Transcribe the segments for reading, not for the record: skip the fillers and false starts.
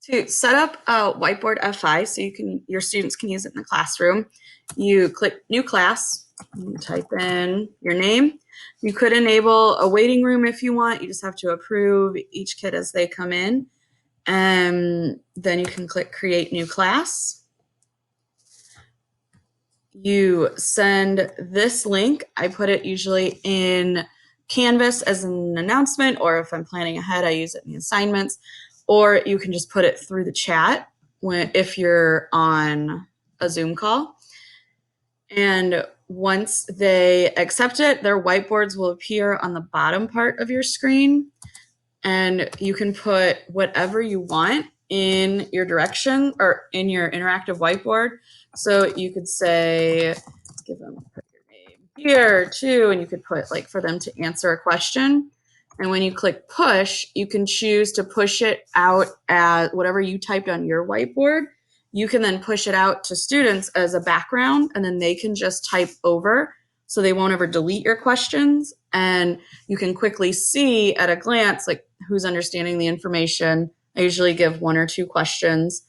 To set up Whiteboard.fi so your students can use it in the classroom, you click New Class, you type in your name. You could enable a waiting room if you want. You just have to approve each kid as they come in. And then you can click Create New Class. You send this link. I put it usually in Canvas as an announcement, or if I'm planning ahead, I use it in the assignments, or you can just put it through the chat if you're on a Zoom call. And once they accept it, their whiteboards will appear on the bottom part of your screen, and you can put whatever you want in your direction or in your interactive whiteboard. So you could say, give them put your name here too, and you could put like for them to answer a question. And when you click push, you can choose to push it out as whatever you typed on your whiteboard. You can then push it out to students as a background, and then they can just type over, so they won't ever delete your questions. And you can quickly see at a glance like who's understanding the information. I usually give 1 or 2 questions.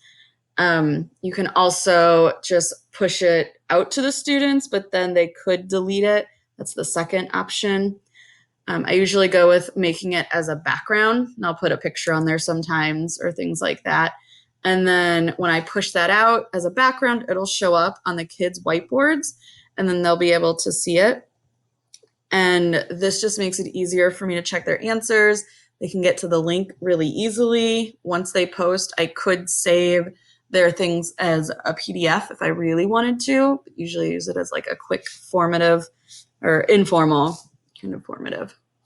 You can also just push it out to the students, but then they could delete it. That's the second option. I usually go with making it as a background, and I'll put a picture on there sometimes or things like that. And then when I push that out as a background, it'll show up on the kids' whiteboards, and then they'll be able to see it. And this just makes it easier for me to check their answers. They can get to the link really easily. Once they post, I could save their things as a PDF if I really wanted to. Usually use it as like a quick formative or informal kind of formative.